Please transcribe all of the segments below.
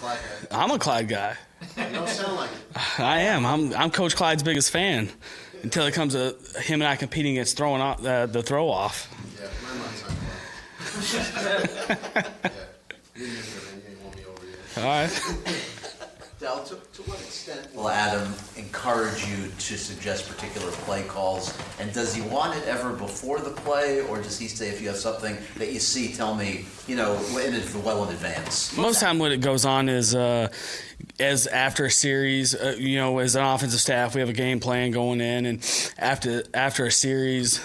Clyde guy. I'm a Clyde guy. You don't sound like it. I am. I'm Coach Clyde's biggest fan until it comes to him and I competing against throwing off, the throw off. Yeah, my mind's on Clyde. Yeah. You ain't won me over yet. All right. Dowell, to what extent will Adam encourage you to suggest particular play calls? And does he want it ever before the play, or does he say, if you have something that you see, tell me, well in advance? Most time what it goes on is as after a series, as an offensive staff, we have a game plan going in, and after a series,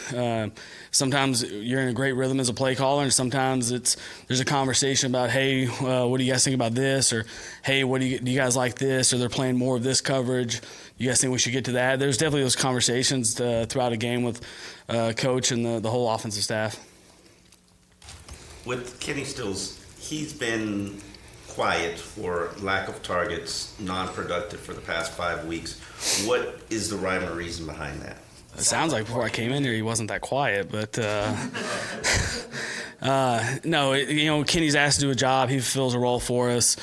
sometimes you're in a great rhythm as a play caller, and sometimes there's a conversation about, hey, what do you guys think about this? Or, hey, do you guys like this? Or they're playing more of this coverage. You guys think we should get to that? There's definitely those conversations throughout a game with Coach and the whole offensive staff. With Kenny Stills, he's been quiet for lack of targets, non-productive for the past 5 weeks. What is the rhyme or reason behind that? It sounds like before I came in here he wasn't that quiet, but no, Kenny's asked to do a job. He fulfills a role for us.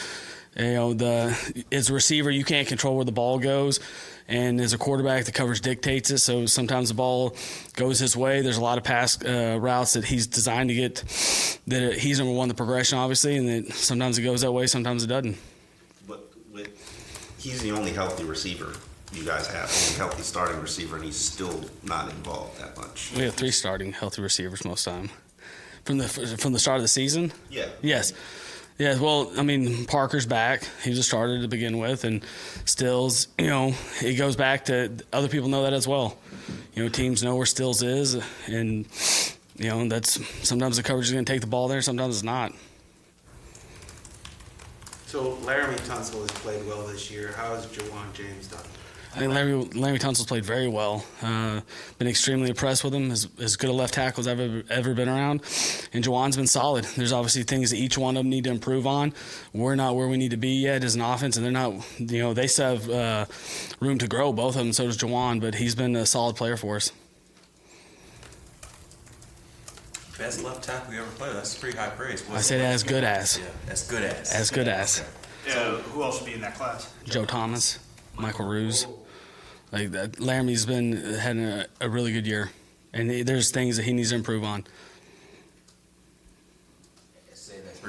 As a receiver, you can't control where the ball goes, and as a quarterback, the coverage dictates it. So sometimes the ball goes his way. There's a lot of pass routes that he's designed to get. That he's number one, the progression, obviously, and that sometimes it goes that way, sometimes it doesn't. But he's the only healthy receiver you guys have, only healthy starting receiver, and he's still not involved that much. We have 3 starting healthy receivers most of the time. From the start of the season? Yeah. Yes. Yeah, well, Parker's back. He was a starter to begin with, and Stills, it goes back to other people know that as well. Teams know where Stills is, and, that's sometimes the coverage is going to take the ball there, sometimes it's not. So Laramie Tunsil has played well this year. How has Jawan James done? I think Laramie Tunsil's played very well. Been extremely impressed with him. As good a left tackle as I've ever been around. And Jawan's been solid. There's obviously things that each one of them need to improve on. We're not where we need to be yet as an offense, and they're not. They still have room to grow, both of them. So does Jawan, but he's been a solid player for us. Best left tackle you ever played. That's pretty high praise. I say that as good as. Yeah, as good as. As good as. Okay. Yeah, who else would be in that class? Joe Thomas, Michael Ruse. Like that, Laramie's had a really good year, and there's things that he needs to improve on. Say that's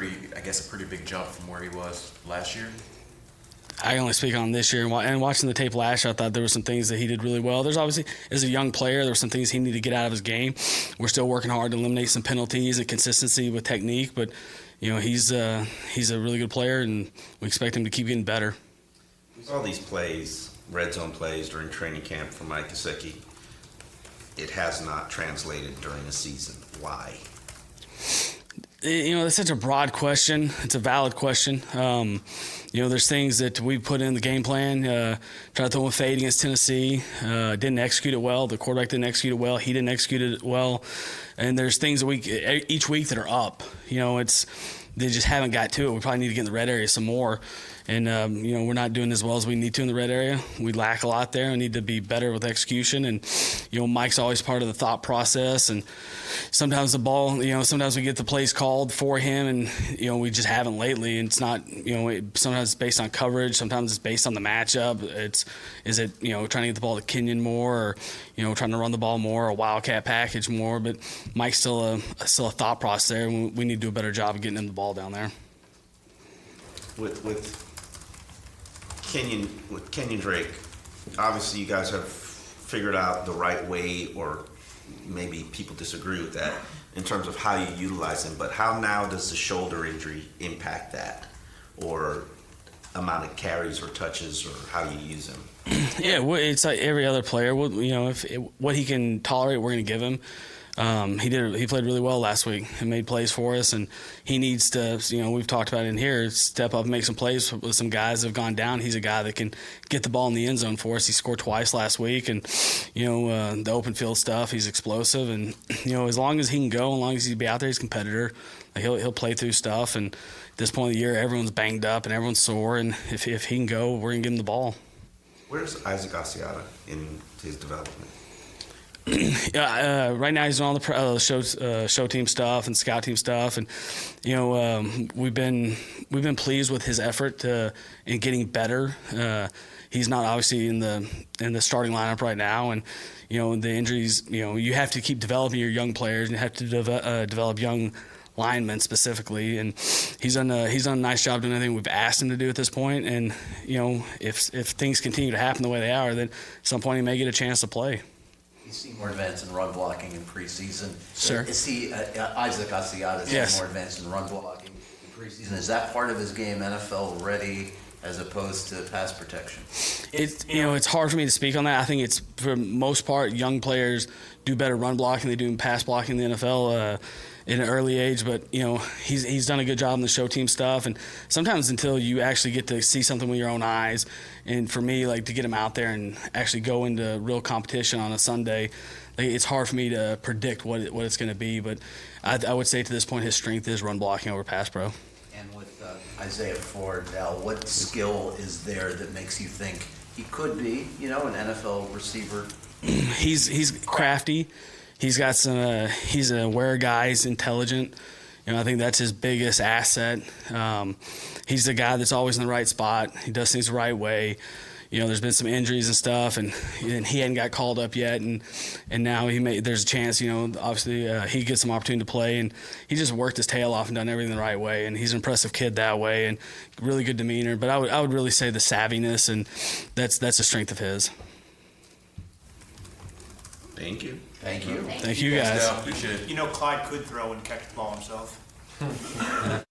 a pretty big jump from where he was last year. I can only speak on this year, and watching the tape last year, I thought there were some things that he did really well. There's obviously, as a young player, there were some things he needed to get out of his game. We're still working hard to eliminate some penalties and consistency with technique, but he's a really good player, and we expect him to keep getting better. All these plays, red zone plays during training camp for Mike Gesicki, it has not translated during the season. Why? That's such a broad question. It's a valid question. There's things that we put in the game plan. Tried to throw a fade against Tennessee. Didn't execute it well. The quarterback didn't execute it well. He didn't execute it well. And there's things that each week that are up. They just haven't got to it. We probably need to get in the red area some more. And, we're not doing as well as we need to in the red area. We lack a lot there. We need to be better with execution. And, Mike's always part of the thought process. And sometimes the ball, sometimes we get the plays called for him, and, we just haven't lately. And it's not, sometimes it's based on coverage. Sometimes it's based on the matchup. Is it trying to get the ball to Kenyon more, or, trying to run the ball more, a wildcat package more. But Mike's still a thought process there, and we need to do a better job of getting him the ball down there. With Kenyon Drake, obviously you guys have figured out the right way, or maybe people disagree with that, in terms of how you utilize him. But how now does the shoulder injury impact that, or amount of carries or touches, or how you use him? Yeah, it's like every other player. What he can tolerate, we're going to give him. He played really well last week and made plays for us, and he needs to, we've talked about it in here, step up and make some plays with some guys that have gone down. He's a guy that can get the ball in the end zone for us. He scored twice last week, and, the open field stuff, he's explosive, and, as long as he can go, as long as he be out there, he's a competitor. He'll play through stuff, and at this point of the year, everyone's banged up and everyone's sore, and if he can go, we're going to give him the ball. Where's Isaac Asiata in his development? Right now he's on the show team stuff and scout team stuff, and we've been pleased with his effort in getting better. He's not obviously in the starting lineup right now, and the injuries. You have to keep developing your young players, and you have to develop young linemen specifically, and he's done a nice job doing everything we've asked him to do at this point. And if things continue to happen the way they are, then at some point he may get a chance to play. He's seen more advanced in run blocking in preseason. Sure. Is he Isaac Asiata is Yes. more advanced in run blocking in preseason? Is that part of his game NFL ready as opposed to pass protection? It's hard for me to speak on that. I think it's, for the most part, young players do better run blocking than they do pass blocking in the NFL in an early age. But he's done a good job in the show team stuff. And sometimes until you actually get to see something with your own eyes, and for me, like, to get him out there and actually go into real competition on a Sunday, it's hard for me to predict what it's going to be. But I would say to this point, his strength is run blocking over pass pro. And with Isaiah Ford, Al, what skill is there that makes you think he could be, an NFL receiver? He's crafty. He's got some. He's an aware guy. He's intelligent. I think that's his biggest asset. He's the guy that's always in the right spot. He does things the right way. There's been some injuries and stuff, and he hadn't got called up yet, and now there's a chance. Obviously he gets some opportunity to play, and he just worked his tail off and done everything the right way. And he's an impressive kid that way, and really good demeanor. But I would really say the savviness, and that's a strength of his. Thank you. Thank you guys. Yeah, appreciate it. Clyde could throw and catch the ball himself.